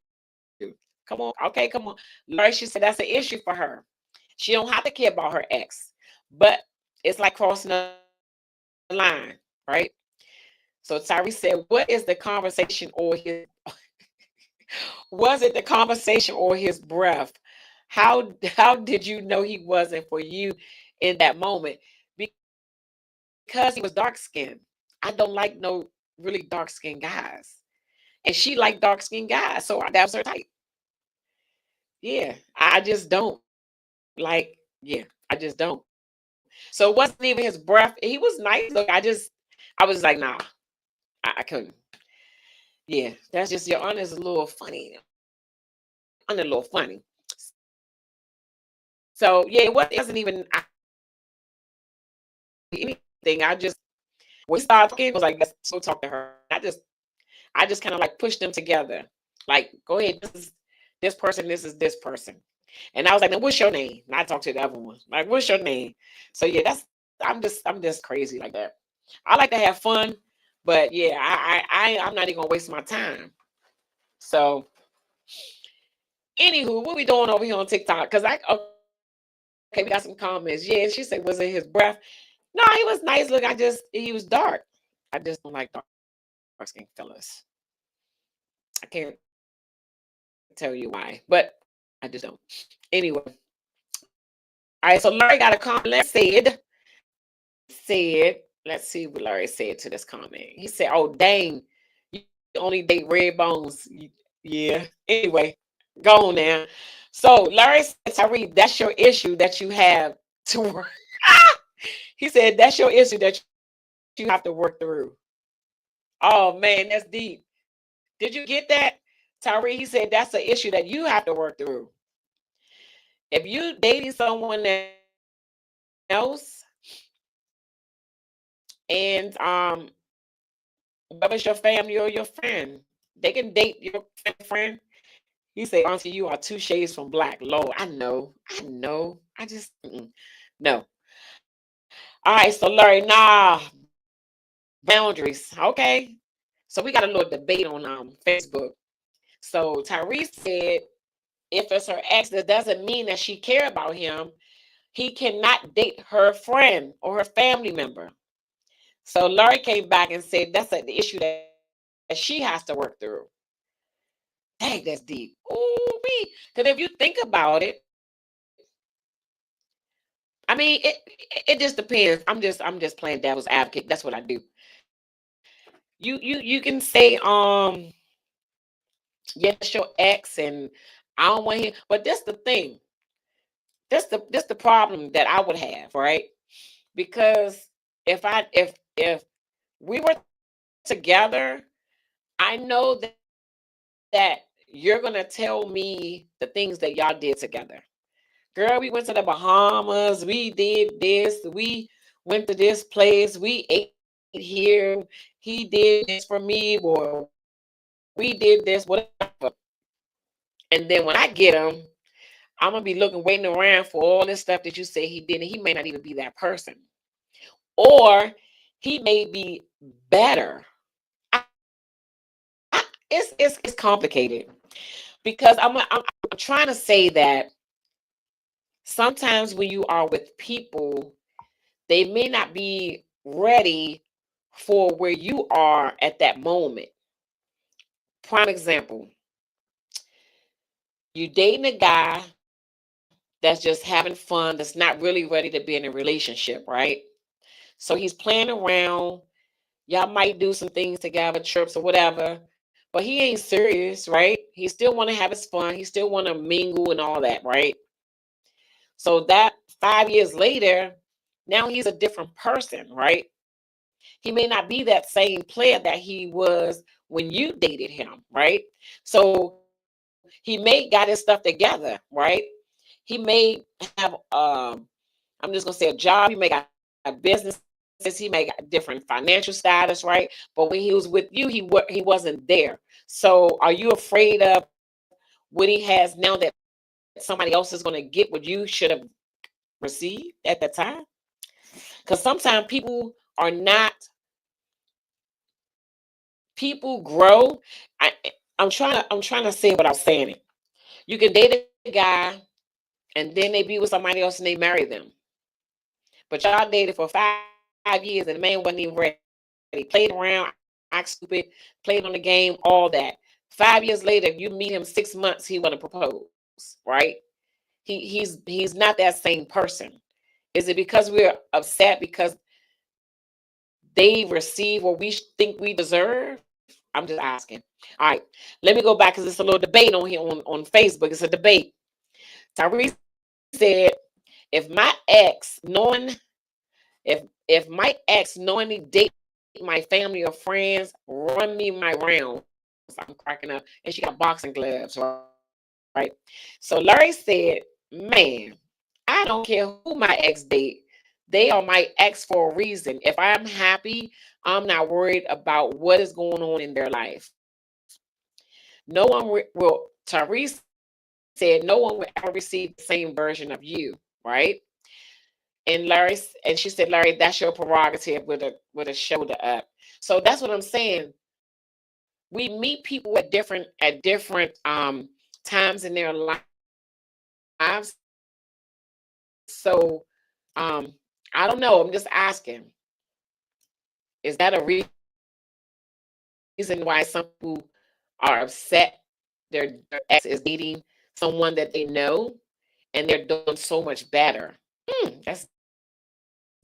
Come on. Okay, come on. Larry, she said that's an issue for her. She don't have to care about her ex. But it's like crossing the line, right? So Tyree said, what is the conversation or his was it the conversation or his breath? How did you know he wasn't for you in that moment? Because he was dark skinned. I don't like no really dark skinned guys. And she liked dark skinned guys. So that was her type. Yeah. I just don't like, yeah, I just don't. So it wasn't even his breath. He was nice. Look, I was like, nah, I couldn't. Yeah, that's just your honest a little funny. A little funny. So yeah, it wasn't even anything. I just when we started talking, it was like let's go talk to her. I just kind of like pushed them together. Like, go ahead, this is this person, this is this person. And I was like, now what's your name? And I talked to the other one. Like, what's your name? So yeah, I'm just crazy like that. I like to have fun, but yeah, I'm not even gonna waste my time. So anywho, what we doing over here on TikTok? Because okay, we got some comments. Yeah, she said, was it his breath? No, he was nice. Look, he was dark. I just don't like dark skin fellas. I can't tell you why, but I just don't. Anyway, all right. So Larry got a comment. Let's see what Larry said to this comment. He said, "Oh dang, you only date red bones." Yeah. Anyway, go on now. So Larry said, "Tyree, that's your issue that you have to work." He said, "That's your issue that you have to work through." Oh man, that's deep. Did you get that, Tyree? He said that's an issue that you have to work through. If you dating someone else, and whether it's your family or your friend, they can date your friend. He said, "Auntie, you are 2 shades from black." Lord, I know. I just no. All right, so Larry, nah, boundaries. Okay, so we got a little debate on Facebook. So Tyrese said, if it's her ex, that doesn't mean that she care about him. He cannot date her friend or her family member. So Larry came back and said that's the issue that she has to work through. Dang, that's deep. Ooh, because if you think about it, I mean, it just depends. I'm just playing devil's advocate. That's what I do. You can say yes your ex and I don't want him, but that's the thing. That's the problem that I would have, right? Because if we were together, I know that you're gonna tell me the things that y'all did together. Girl, we went to the Bahamas, we did this, we went to this place, we ate here, he did this for me, or we did this, whatever. And then when I get him, I'm gonna be looking, waiting around for all this stuff that you say he did, and he may not even be that person, or he may be better. It's complicated because I'm trying to say that sometimes when you are with people, they may not be ready for where you are at that moment. Prime example, you dating a guy that's just having fun, that's not really ready to be in a relationship, right? So he's playing around. Y'all might do some things together, trips or whatever, but he ain't serious, right? He still want to have his fun. He still want to mingle and all that, right? So that 5 years later, now he's a different person, right? He may not be that same player that he was when you dated him, right? So he may got his stuff together, right? He may have I'm just gonna say a job. He may got businesses. He may got different financial status, right? But when he was with you, he wasn't there. So are you afraid of what he has now that somebody else is gonna get what you should have received at that time? Because sometimes people grow. I, I'm trying to say what I'm saying. It. You can date a guy and then they be with somebody else and they marry them. But y'all dated for 5 years and the man wasn't even ready. Played around, act stupid, played on the game, all that. 5 years later, you meet him 6 months, he want to propose, right? He's not that same person. Is it because we're upset because they receive what we think we deserve? I'm just asking. All right, let me go back because it's a little debate on here on Facebook. It's a debate. Tyree said, if my ex if my ex knowingly date my family or friends, run me my rounds. I'm cracking up. And she got boxing gloves, right? So Larry said, man, I don't care who my ex date. They are my ex for a reason. If I'm happy, I'm not worried about what is going on in their life. No one Tyrese said no one will ever receive the same version of you, right? And she said, Larry, that's your prerogative with a shoulder up. So that's what I'm saying. We meet people at different times in their lives. So I don't know. I'm just asking. Is that a reason why some people are upset their ex is dating someone that they know and they're doing so much better? That's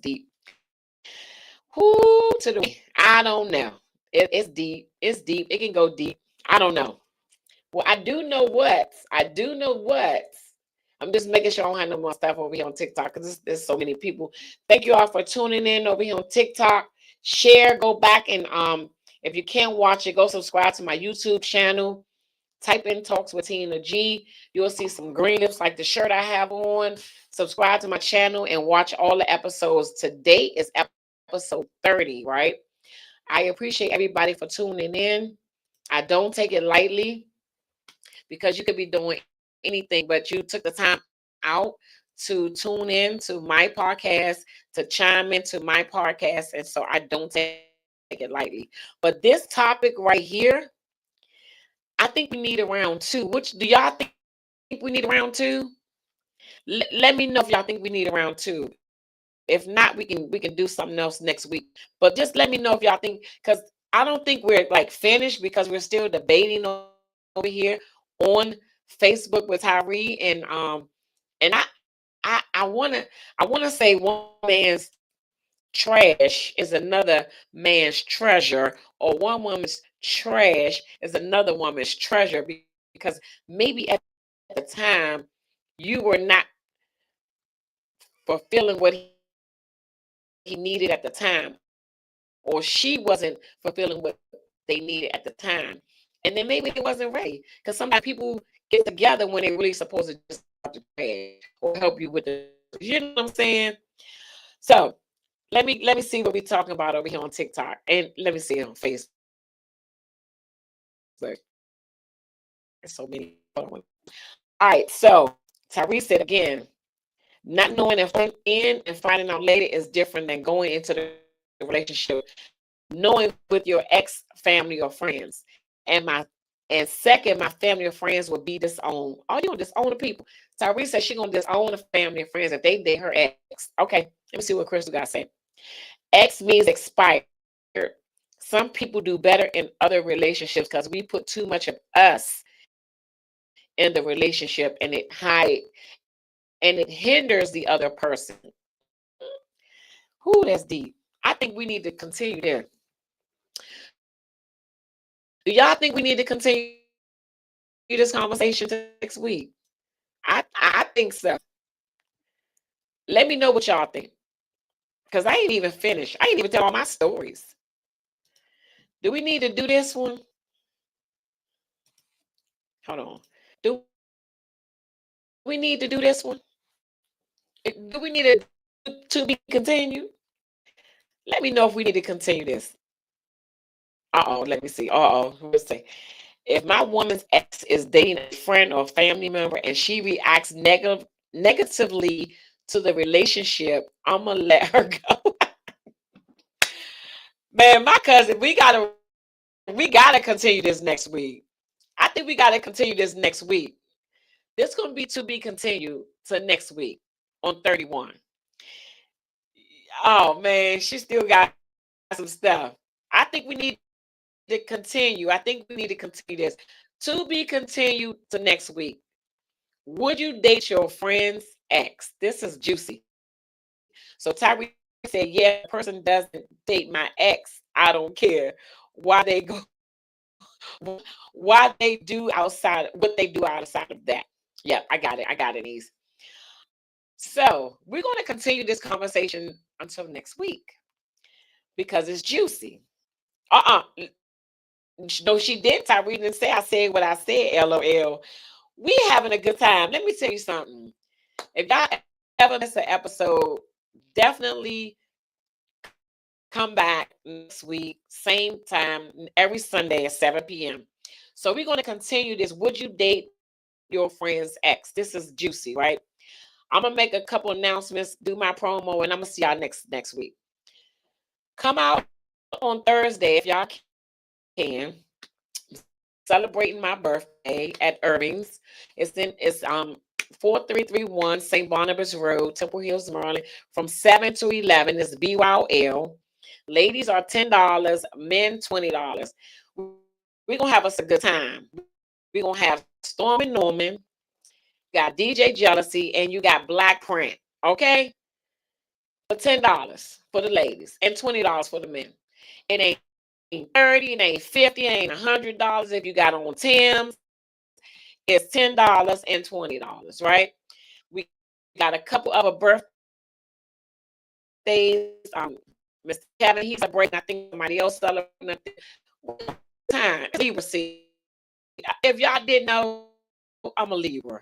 deep. Who to the I don't know. It's deep. It's deep. It can go deep. I don't know. Well, I do know what. I'm just making sure I don't have no more stuff over here on TikTok because there's so many people. Thank you all for tuning in over here on TikTok. Share, go back and if you can't watch it, go subscribe to my YouTube channel. Type in Talks with Tina G. You'll see some green lips like the shirt I have on. Subscribe to my channel and watch all the episodes. Today is episode 30, right? I appreciate everybody for tuning in. I don't take it lightly because you could be doing anything, but you took the time out to tune in to my podcast, to chime into my podcast. And so I don't take it lightly. But this topic right here, I think we need a round two. Which do y'all think we need a round two? Let me know if y'all think we need a round two. If not, we can do something else next week. But just let me know if y'all think, because I don't think we're like finished because we're still debating over here on Facebook with Tyree and I I wanna say one man's trash is another man's treasure, or one woman's trash is another woman's treasure because maybe at the time you were not fulfilling what he needed at the time, or she wasn't fulfilling what they needed at the time. And then maybe they wasn't ready. Because sometimes people get together when they really supposed to just take out the trash or help you with the dishes. You know what I'm saying? So Let me see what we're talking about over here on TikTok. And let me see it on Facebook. There's so many. All right, so Tyrese said again, not knowing if going in and finding out later is different than going into the relationship, knowing with your ex family or friends. And second, my family or friends will be disowned. Oh, you gonna disown the people? Tyrese said she gonna disown the family and friends if they date her ex. Okay, let me see what Crystal got to say. Ex means expired. Some people do better in other relationships because we put too much of us in the relationship and it hinders the other person. Whoo, that's deep. I think we need to continue there. Do y'all think we need to continue this conversation next week? I think so. Let me know what y'all think. Because I ain't even finished. I ain't even tell all my stories. Do we need to do this one? Hold on. Do we need to do this one? Do we need to be continued? Let me know if we need to continue this. Let me see. Let's see. If my woman's ex is dating a friend or family member and she reacts negatively to the relationship, I'm gonna let her go. Man, my cousin, we gotta continue this next week. I think we gotta continue this next week. This gonna be to be continued to next week on 31. Oh man, she still got some stuff. I think we need to continue. I think we need to continue this. To be continued to next week. Would you date your friend's ex? This is juicy. So Tyree said, yeah, the person doesn't date my ex. I don't care why they go, why they do outside, what they do outside of that. Yeah, I got it, Ease. So we're going to continue this conversation until next week because it's juicy. No, she did. Tyree didn't say I said what I said, LOL. We having a good time. Let me tell you something. If y'all ever miss an episode, definitely come back next week, same time, every Sunday at 7 p.m. So we're going to continue this. Would you date your friend's ex? This is juicy, right? I'm going to make a couple announcements, do my promo, and I'm going to see y'all next week. Come out on Thursday if y'all can. Celebrating my birthday at Irving's. It's 4331 St. Barnabas Road, Temple Hills, Maryland, from 7 to 11. It's BYL. Ladies are $10, men $20. We're going to have us a good time. We're going to have Storm and Norman, got DJ Jealousy, and you got Black Print, okay? For $10 for the ladies and $20 for the men. It ain't 30, it ain't 50, it ain't $100 if you got on Tim's. It's $10 and $20, right? We got a couple other birthdays. Mr. Kevin, he's celebrating. I think somebody else celebrating. Time Libra season. If y'all didn't know, I'm a Libra.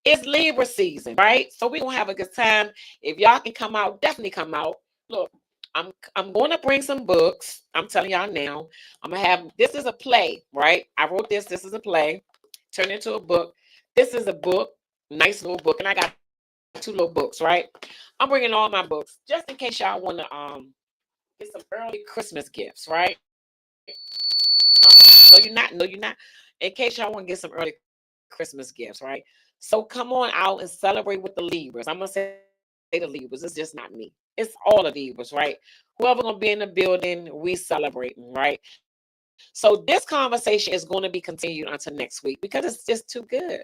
It's Libra season, right? So we're gonna have a good time. If y'all can come out, definitely come out. Look, I'm going to bring some books. I'm telling y'all now. I'm gonna have, this is a play, right? I wrote this. This is a play. Turned into a book. This is a book, nice little book, and I got 2 little books, right? I'm bringing all my books just in case y'all want to get some early Christmas gifts, right? No, you're not. No, you're not. In case y'all want to get some early Christmas gifts, right? So come on out and celebrate with the Libras. I'm gonna say the Libras. It's just not me. It's all the Libras, right? Whoever gonna be in the building, we celebrating, right? So this conversation is going to be continued until next week because it's just too good.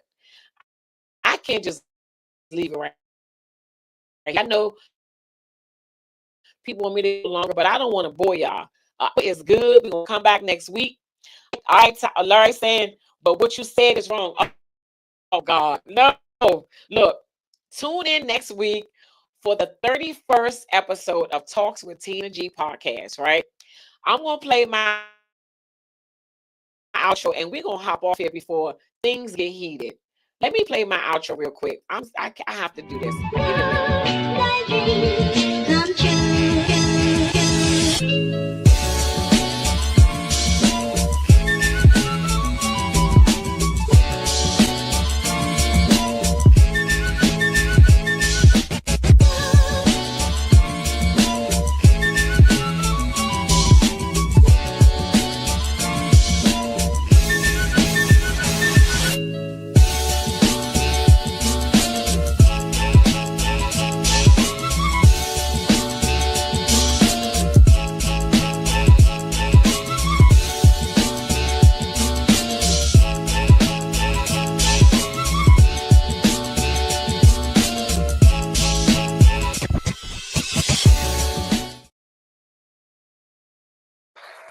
I can't just leave it right. I know people want me to go longer, but I don't want to bore y'all. It's good. We're gonna come back next week. All right, Larry saying, but what you said is wrong. Oh God, no. Look, tune in next week for the 31st episode of Talks with Tina G podcast, right? I'm going to play my outro and we're going to hop off here before things get heated. Let me play my outro real quick. I have to do this. Give me a minute.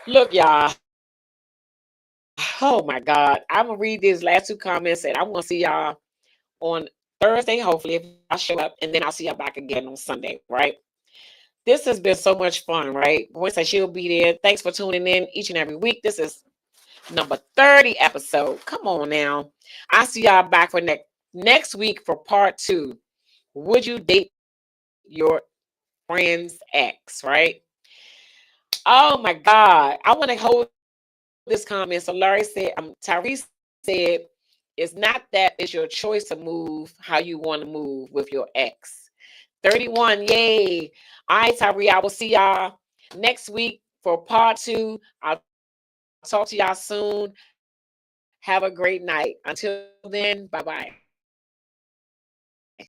Look, y'all. Oh my God. I'm gonna read these last two comments and I want to see y'all on Thursday, hopefully, if I show up, and then I'll see y'all back again on Sunday, right? This has been so much fun, right? Gwen said she'll be there. Thanks for tuning in each and every week. This is number 30 episode. Come on now. I'll see y'all back for next week for part 2. Would you date your friend's ex, right? Oh my God. I want to hold this comment. So Larry said, Tyrese said, it's not that it's your choice to move how you want to move with your ex. 31, yay. All right, Tyree, I will see y'all next week for part 2. I'll talk to y'all soon. Have a great night. Until then, bye-bye.